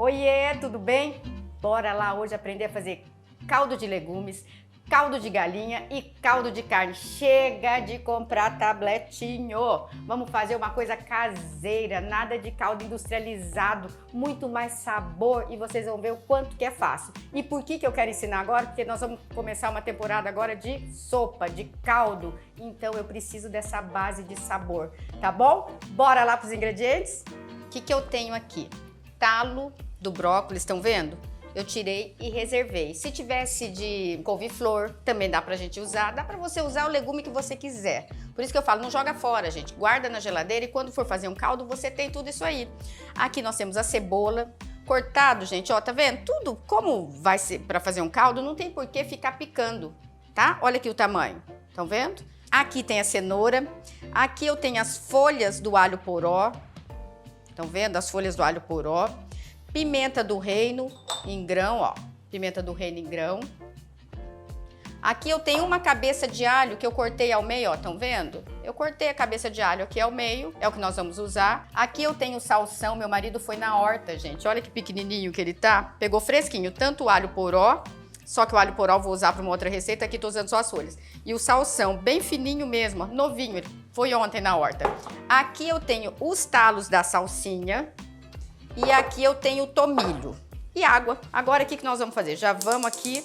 Oiê, tudo bem? Bora lá hoje aprender a fazer caldo de legumes, caldo de galinha e caldo de carne. Chega de comprar tabletinho! Vamos fazer uma coisa caseira, nada de caldo industrializado, muito mais sabor e vocês vão ver o quanto que é fácil. E por que eu quero ensinar agora? Porque nós vamos começar uma temporada agora de sopa, de caldo. Então eu preciso dessa base de sabor, tá bom? Bora lá para os ingredientes? O que eu tenho aqui? Talo do brócolis, estão vendo? Eu tirei e reservei. Se tivesse de couve-flor, também dá pra gente usar. Dá pra você usar o legume que você quiser. Por isso que eu falo, não joga fora, gente. Guarda na geladeira e quando for fazer um caldo, você tem tudo isso aí. Aqui nós temos a cebola. Cortado, gente, ó, tá vendo? Tudo como vai ser pra fazer um caldo, não tem por que ficar picando, tá? Olha aqui o tamanho, estão vendo? Aqui tem a cenoura. Aqui eu tenho as folhas do alho poró. Estão vendo? As folhas do alho poró. Pimenta do reino em grão, ó. Pimenta do reino em grão. Aqui eu tenho uma cabeça de alho que eu cortei ao meio, ó. Estão vendo? Eu cortei a cabeça de alho aqui ao meio. É o que nós vamos usar. Aqui eu tenho salsão. Meu marido foi na horta, gente. Olha que pequenininho que ele tá. Pegou fresquinho. Tanto o alho poró. Só que o alho poró eu vou usar para uma outra receita. Aqui tô usando só as folhas. E o salsão, bem fininho mesmo, ó, novinho. Ele foi ontem na horta. Aqui eu tenho os talos da salsinha. E aqui eu tenho tomilho e água. Agora o que nós vamos fazer? Já vamos aqui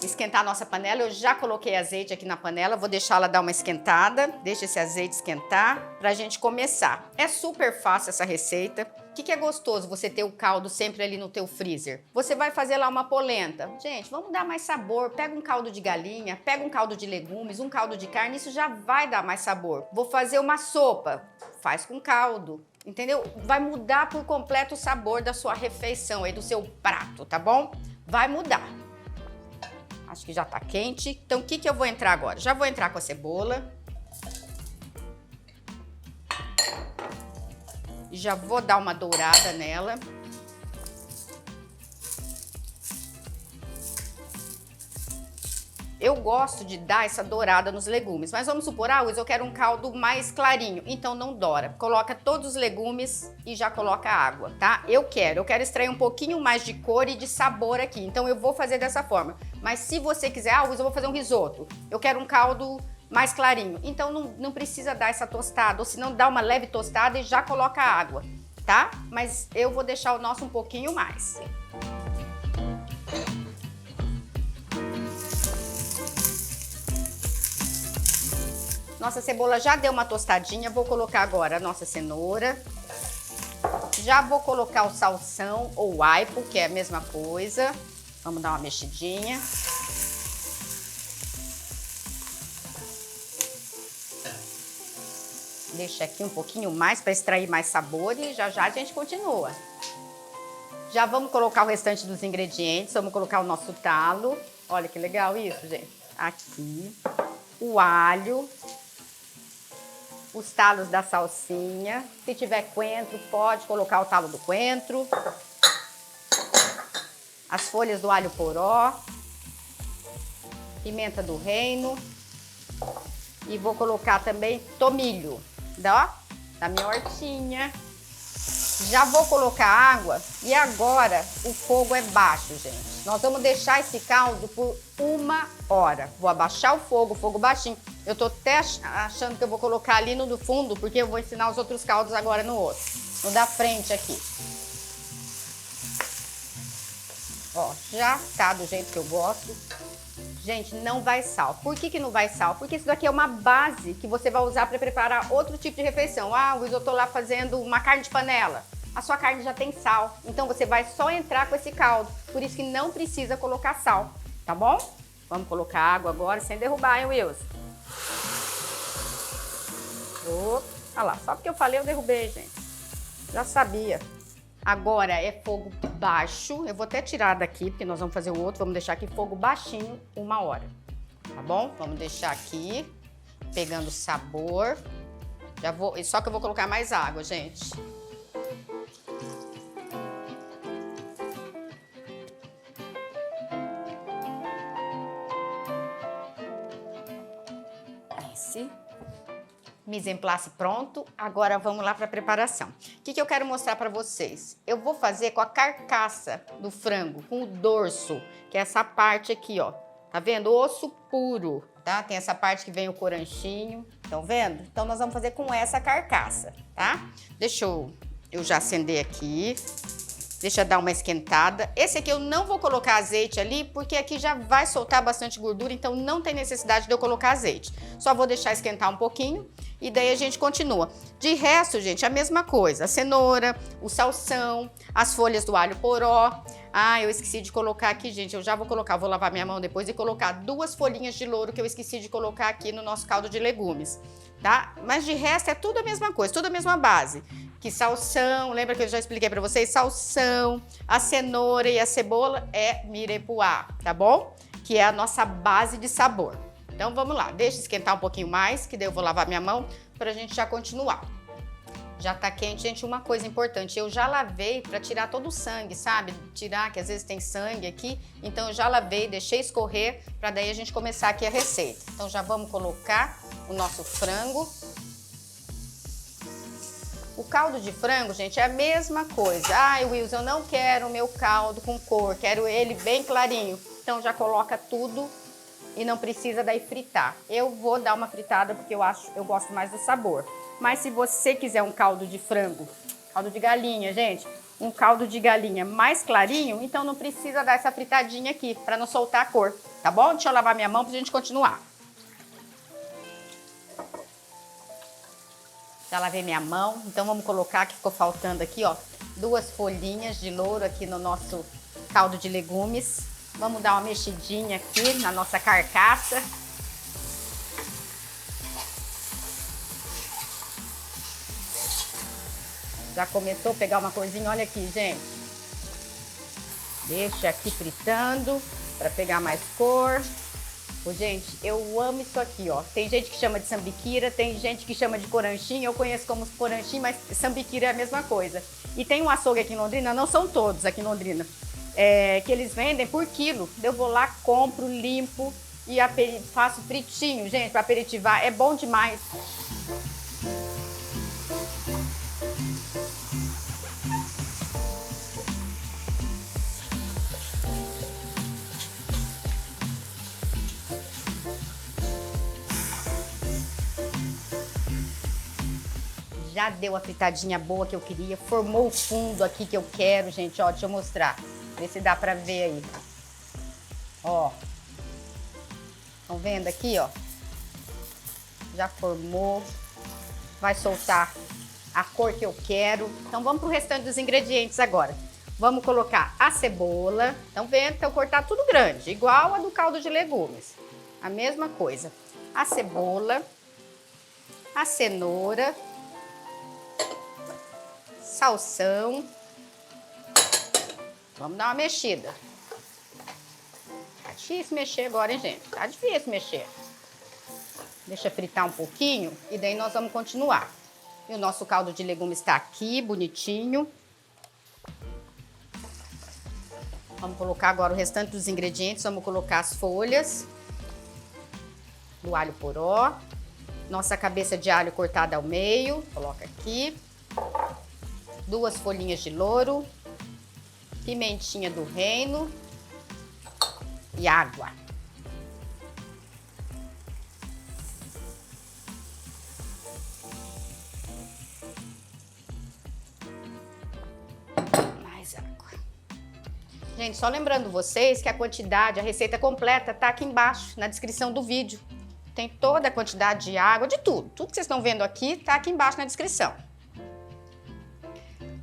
esquentar a nossa panela. Eu já coloquei azeite aqui na panela, vou deixar ela dar uma esquentada. Deixa esse azeite esquentar pra gente começar. É super fácil essa receita. O que é gostoso você ter o caldo sempre ali no teu freezer? Você vai fazer lá uma polenta. Gente, vamos dar mais sabor. Pega um caldo de galinha, pega um caldo de legumes, um caldo de carne, isso já vai dar mais sabor. Vou fazer uma sopa, faz com caldo. Entendeu? Vai mudar por completo o sabor da sua refeição aí, do seu prato, tá bom? Vai mudar. Acho que já tá quente. Então, o que eu vou entrar agora? Já vou entrar com a cebola. Já vou dar uma dourada nela. Eu gosto de dar essa dourada nos legumes, mas vamos supor, eu quero um caldo mais clarinho, então não doura. Coloca todos os legumes e já coloca água, tá? Eu quero extrair um pouquinho mais de cor e de sabor aqui, então eu vou fazer dessa forma. Mas se você quiser, eu vou fazer um risoto, eu quero um caldo mais clarinho, então não precisa dar essa tostada, ou se não dá uma leve tostada e já coloca água, tá? Mas eu vou deixar o nosso um pouquinho mais. Nossa cebola já deu uma tostadinha, vou colocar agora a nossa cenoura. Já vou colocar o salsão ou aipo, que é a mesma coisa. Vamos dar uma mexidinha. Deixa aqui um pouquinho mais para extrair mais sabor e já a gente continua. Já vamos colocar o restante dos ingredientes, vamos colocar o nosso talo. Olha que legal isso, gente. Aqui, o alho. Os talos da salsinha. Se tiver coentro, pode colocar o talo do coentro. As folhas do alho poró. Pimenta do reino. E vou colocar também tomilho, da minha hortinha. Já vou colocar água e agora o fogo é baixo, gente. Nós vamos deixar esse caldo por 1 hora. Vou abaixar o fogo baixinho. Eu tô até achando que eu vou colocar ali no do fundo, porque eu vou ensinar os outros caldos agora no outro. No da frente aqui. Ó, já tá do jeito que eu gosto. Gente, não vai sal. Por que não vai sal? Porque isso daqui é uma base que você vai usar para preparar outro tipo de refeição. Luiz, eu tô lá fazendo uma carne de panela. A sua carne já tem sal, então você vai só entrar com esse caldo. Por isso que não precisa colocar sal, tá bom? Vamos colocar água agora sem derrubar, hein, Wilson? Olha lá, só porque eu falei eu derrubei, gente. Já sabia. Agora é fogo baixo. Eu vou até tirar daqui, porque nós vamos fazer o outro. Vamos deixar aqui fogo baixinho 1 hora. Tá bom? Vamos deixar aqui, pegando sabor. Só que eu vou colocar mais água, gente. Mise en place pronto, agora vamos lá para a preparação. O que eu quero mostrar para vocês? Eu vou fazer com a carcaça do frango, com o dorso, que é essa parte aqui, ó. Tá vendo? Osso puro, tá? Tem essa parte que vem o coranchinho, estão vendo? Então nós vamos fazer com essa carcaça, tá? Deixa eu já acender aqui. Deixa dar uma esquentada. Esse aqui eu não vou colocar azeite ali, porque aqui já vai soltar bastante gordura, então não tem necessidade de eu colocar azeite. Só vou deixar esquentar um pouquinho e daí a gente continua. De resto, gente, a mesma coisa. A cenoura, o salsão, as folhas do alho poró. Ah, eu esqueci de colocar aqui, gente, eu já vou colocar, vou lavar minha mão depois e colocar 2 folhinhas de louro que eu esqueci de colocar aqui no nosso caldo de legumes, tá? Mas de resto é tudo a mesma coisa, tudo a mesma base. Que salsão, lembra que eu já expliquei pra vocês? Salsão, a cenoura e a cebola é mirepoix, tá bom? Que é a nossa base de sabor. Então vamos lá, deixa esquentar um pouquinho mais, que daí eu vou lavar minha mão pra gente já continuar. Já tá quente, gente, uma coisa importante, eu já lavei pra tirar todo o sangue, sabe? Tirar, que às vezes tem sangue aqui, então eu já lavei, deixei escorrer pra daí a gente começar aqui a receita. Então já vamos colocar o nosso frango. O caldo de frango, gente, é a mesma coisa. Ai, Wilson, eu não quero o meu caldo com cor, quero ele bem clarinho. Então já coloca tudo e não precisa daí fritar. Eu vou dar uma fritada porque eu gosto mais do sabor. Mas se você quiser um caldo de frango, caldo de galinha, gente, um caldo de galinha mais clarinho, então não precisa dar essa fritadinha aqui para não soltar a cor, tá bom? Deixa eu lavar minha mão pra gente continuar. Já lavei minha mão, então vamos colocar, que ficou faltando aqui, ó, 2 folhinhas de louro aqui no nosso caldo de legumes. Vamos dar uma mexidinha aqui na nossa carcaça. Já começou a pegar uma corzinha, olha aqui, gente. Deixa aqui fritando para pegar mais cor. Ô, gente, eu amo isso aqui, ó. Tem gente que chama de sambiquira, tem gente que chama de coranchinho. Eu conheço como coranchinho, mas sambiquira é a mesma coisa. E tem um açougue aqui em Londrina, não são todos aqui em Londrina, que eles vendem por quilo. Eu vou lá, compro, limpo e faço fritinho, gente, para aperitivar. É bom demais. Já deu a fritadinha boa que eu queria, formou o fundo aqui que eu quero, gente, ó, deixa eu mostrar, ver se dá pra ver aí, ó, estão vendo aqui, ó, já formou, vai soltar a cor que eu quero. Então vamos pro restante dos ingredientes agora. Vamos colocar a cebola, estão vendo, então cortar tudo grande, igual a do caldo de legumes, a mesma coisa, a cebola, a cenoura, salsão. Vamos dar uma mexida. Tá difícil mexer agora, hein, gente? Tá difícil mexer. Deixa fritar um pouquinho e daí nós vamos continuar. E o nosso caldo de legumes está aqui, bonitinho. Vamos colocar agora o restante dos ingredientes. Vamos colocar as folhas do alho poró. Nossa cabeça de alho cortada ao meio. Coloca aqui. 2 folhinhas de louro, pimentinha do reino e água. Mais água. Gente, só lembrando vocês que a quantidade, a receita completa tá aqui embaixo, na descrição do vídeo. Tem toda a quantidade de água, de tudo. Tudo que vocês estão vendo aqui tá aqui embaixo na descrição.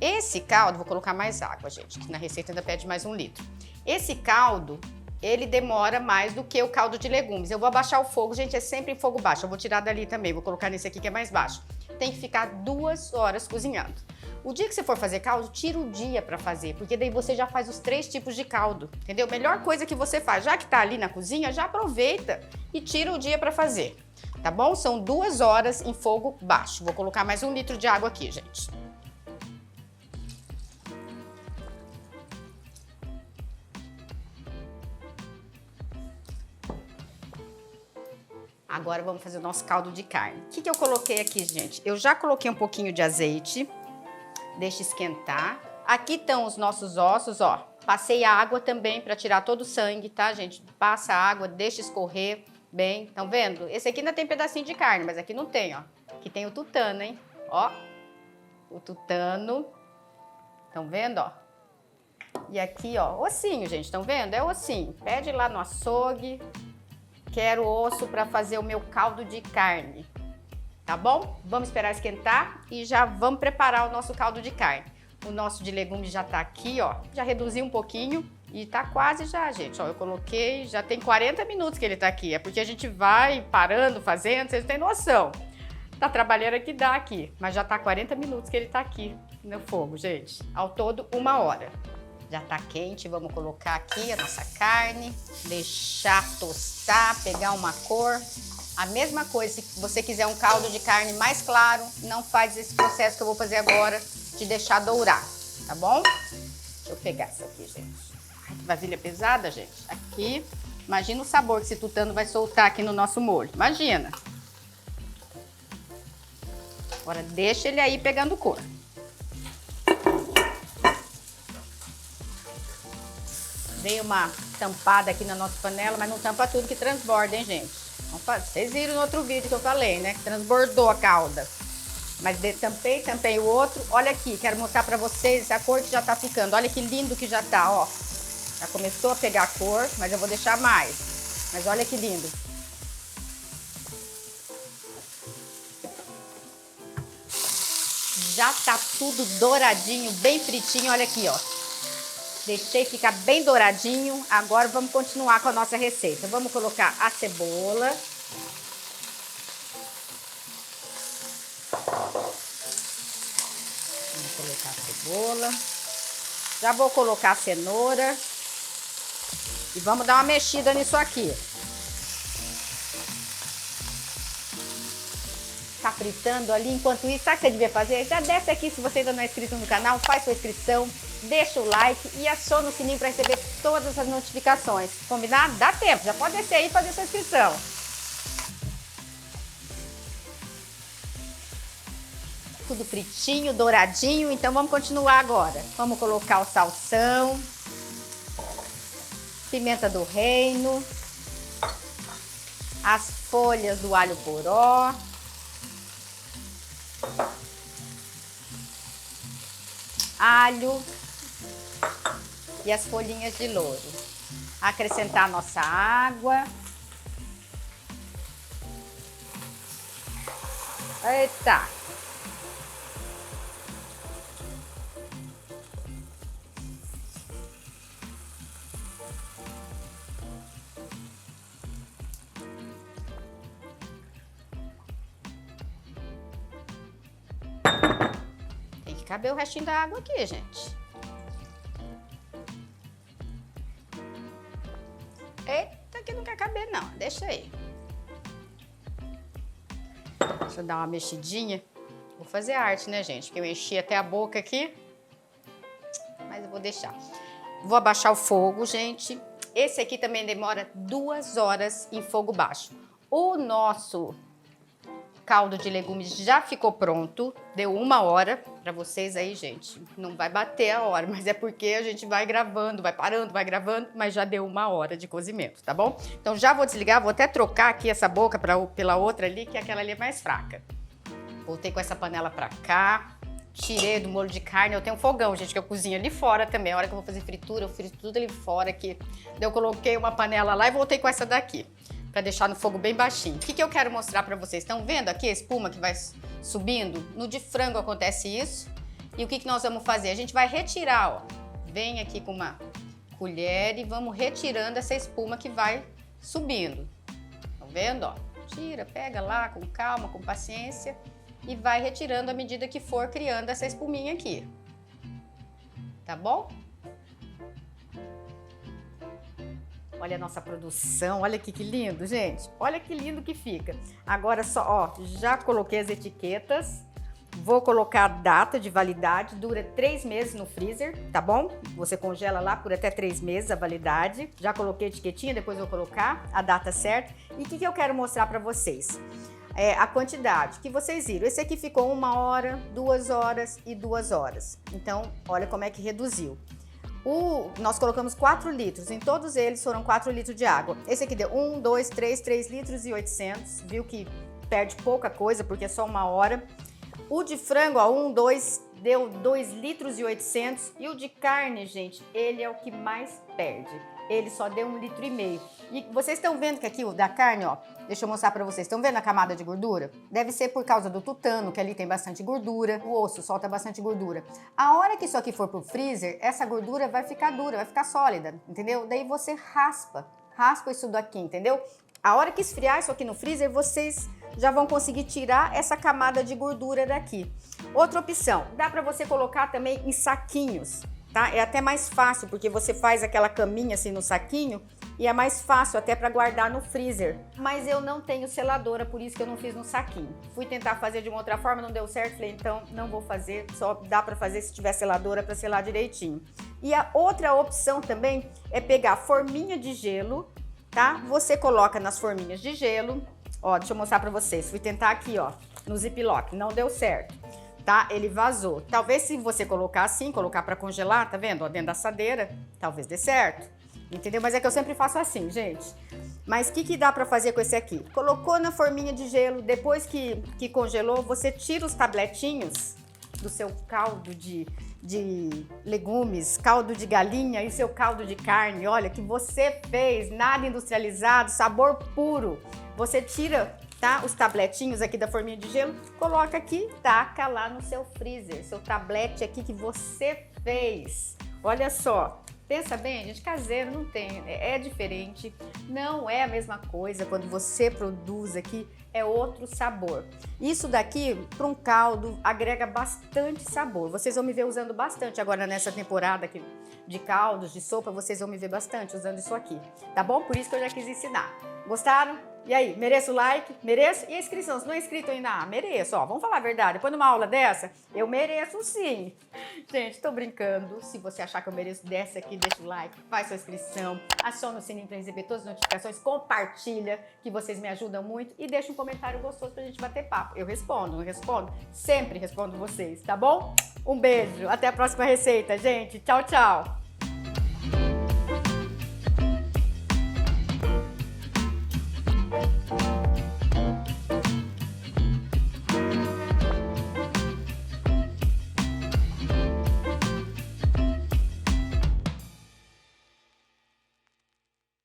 Esse caldo, vou colocar mais água, gente, que na receita ainda pede mais 1 litro. Esse caldo, ele demora mais do que o caldo de legumes. Eu vou abaixar o fogo, gente, é sempre em fogo baixo. Eu vou tirar dali também, vou colocar nesse aqui que é mais baixo. Tem que ficar 2 horas cozinhando. O dia que você for fazer caldo, tira o dia pra fazer, porque daí você já faz os 3 tipos de caldo, entendeu? Melhor coisa que você faz, já que tá ali na cozinha, já aproveita e tira o dia pra fazer, tá bom? São 2 horas em fogo baixo. Vou colocar mais 1 litro de água aqui, gente. Agora vamos fazer o nosso caldo de carne. O que eu coloquei aqui, gente? Eu já coloquei um pouquinho de azeite. Deixa esquentar. Aqui estão os nossos ossos, ó. Passei água também para tirar todo o sangue, tá, gente? Passa a água, deixa escorrer bem. Estão vendo? Esse aqui ainda tem pedacinho de carne, mas aqui não tem, ó. Aqui tem o tutano, hein? Ó. O tutano. Estão vendo, ó? E aqui, ó, ossinho, gente. Estão vendo? É ossinho. Pede lá no açougue. Quero osso para fazer o meu caldo de carne. Tá bom? Vamos esperar esquentar e já vamos preparar o nosso caldo de carne. O nosso de legumes já tá aqui, ó. Já reduzi um pouquinho e tá quase já, gente. Ó, eu coloquei, já tem 40 minutos que ele tá aqui. É porque a gente vai parando, fazendo, vocês têm noção. Tá trabalhando que dá aqui, mas já tá 40 minutos que ele tá aqui no fogo, gente. Ao todo, 1 hora. Já tá quente, vamos colocar aqui a nossa carne, deixar tostar, pegar uma cor. A mesma coisa, se você quiser um caldo de carne mais claro, não faz esse processo que eu vou fazer agora, de deixar dourar, tá bom? Deixa eu pegar essa aqui, gente. Ai, que vasilha pesada, gente. Aqui, imagina o sabor que esse tutano vai soltar aqui no nosso molho, imagina. Agora deixa ele aí pegando cor. Dei uma tampada aqui na nossa panela, mas não tampa tudo que transborda, hein, gente? Vocês viram no outro vídeo que eu falei, né? Que transbordou a calda. Mas tampei o outro. Olha aqui, quero mostrar pra vocês a cor que já tá ficando. Olha que lindo que já tá, ó. Já começou a pegar a cor, mas eu vou deixar mais. Mas olha que lindo. Já tá tudo douradinho, bem fritinho. Olha aqui, ó. Deixei ficar bem douradinho. Agora vamos continuar com a nossa receita. Vamos colocar a cebola. Vamos colocar a cebola. Já vou colocar a cenoura. E vamos dar uma mexida nisso aqui. Tá fritando ali. Enquanto isso, sabe o que você devia fazer? Já desce aqui, se você ainda não é inscrito no canal, faz sua inscrição. Deixa o like e aciona o sininho para receber todas as notificações. Combinado? Dá tempo, já pode descer aí e fazer sua inscrição. Tudo fritinho, douradinho, então vamos continuar agora. Vamos colocar o salsão, pimenta do reino, as folhas do alho poró, alho e as folhinhas de louro. Acrescentar a nossa água. Eita! Tem que caber o restinho da água aqui, gente. Eita, que não quer caber não, deixa aí. Deixa eu dar uma mexidinha. Vou fazer arte, né, gente? Porque eu enchi até a boca aqui. Mas eu vou deixar. Vou abaixar o fogo, gente. Esse aqui também demora 2 horas em fogo baixo. O nosso caldo de legumes já ficou pronto. Deu 1 hora para vocês aí, gente. Não vai bater a hora, mas é porque a gente vai gravando, vai parando, vai gravando, mas já deu 1 hora de cozimento, tá bom? Então já vou desligar, vou até trocar aqui essa boca pela outra ali, que aquela ali é mais fraca. Voltei com essa panela pra cá. Tirei do molho de carne. Eu tenho um fogão, gente, que eu cozinho ali fora também. A hora que eu vou fazer fritura, eu frito tudo ali fora aqui. Daí eu coloquei uma panela lá e voltei com essa daqui, pra deixar no fogo bem baixinho. O que eu quero mostrar pra vocês? Estão vendo aqui a espuma que vai subindo? No de frango acontece isso. E o que nós vamos fazer? A gente vai retirar, ó. Vem aqui com uma colher e vamos retirando essa espuma que vai subindo. Estão vendo, ó? Tira, pega lá com calma, com paciência. E vai retirando à medida que for criando essa espuminha aqui. Tá bom? Olha a nossa produção, olha aqui que lindo, gente. Olha que lindo que fica. Agora só, ó, já coloquei as etiquetas. Vou colocar a data de validade, dura 3 meses no freezer, tá bom? Você congela lá por até 3 meses a validade. Já coloquei a etiquetinha, depois vou colocar a data certa. E o que eu quero mostrar para vocês? A quantidade que vocês viram. Esse aqui ficou 1 hora, 2 horas e 2 horas. Então, olha como é que reduziu. Nós colocamos 4 litros, em todos eles foram 4 litros de água. Esse aqui deu 1, 2, 3, 3 litros e 800. Viu que perde pouca coisa porque é só 1 hora. O de frango, ó, 1, 2, deu 2 litros e 800. E o de carne, gente, ele é o que mais perde. Ele só deu 1,5 litro. E vocês estão vendo que aqui o da carne, ó, deixa eu mostrar pra vocês. Estão vendo a camada de gordura? Deve ser por causa do tutano, que ali tem bastante gordura. O osso solta bastante gordura. A hora que isso aqui for pro freezer, essa gordura vai ficar dura, vai ficar sólida, entendeu? Daí você raspa isso daqui, entendeu? A hora que esfriar isso aqui no freezer, vocês já vão conseguir tirar essa camada de gordura daqui. Outra opção, dá pra você colocar também em saquinhos, tá? É até mais fácil, porque você faz aquela caminha assim no saquinho e é mais fácil até para guardar no freezer. Mas eu não tenho seladora, por isso que eu não fiz no saquinho. Fui tentar fazer de uma outra forma, não deu certo, falei, então não vou fazer, só dá para fazer se tiver seladora para selar direitinho. E a outra opção também é pegar forminha de gelo, tá? Você coloca nas forminhas de gelo, ó, deixa eu mostrar para vocês. Fui tentar aqui, ó, no ziplock, não deu certo. Tá? Ele vazou. Talvez se você colocar assim, colocar para congelar, tá vendo? Ó, dentro da assadeira, talvez dê certo. Entendeu? Mas é que eu sempre faço assim, gente. Mas o que dá para fazer com esse aqui? Colocou na forminha de gelo, depois que congelou, você tira os tabletinhos do seu caldo de legumes, caldo de galinha e seu caldo de carne, olha, que você fez, nada industrializado, sabor puro. Você tira, tá, os tabletinhos aqui da forminha de gelo, coloca aqui, taca lá no seu freezer, seu tablete aqui que você fez. Olha só, pensa bem, gente, caseiro não tem, é diferente, não é a mesma coisa quando você produz aqui, é outro sabor. Isso daqui, para um caldo, agrega bastante sabor. Vocês vão me ver usando bastante agora nessa temporada aqui de caldos, de sopa, vocês vão me ver bastante usando isso aqui, tá bom? Por isso que eu já quis ensinar. Gostaram? E aí, mereço o like? Mereço? E a inscrição? Se não é inscrito ainda, mereço, ó, vamos falar a verdade. Depois de uma aula dessa, eu mereço sim. Gente, tô brincando. Se você achar que eu mereço dessa aqui, deixa o like, faz sua inscrição, aciona o sininho pra receber todas as notificações, compartilha, que vocês me ajudam muito e deixa um comentário gostoso pra gente bater papo. Eu respondo, não respondo? Sempre respondo vocês, tá bom? Um beijo, até a próxima receita, gente. Tchau, tchau.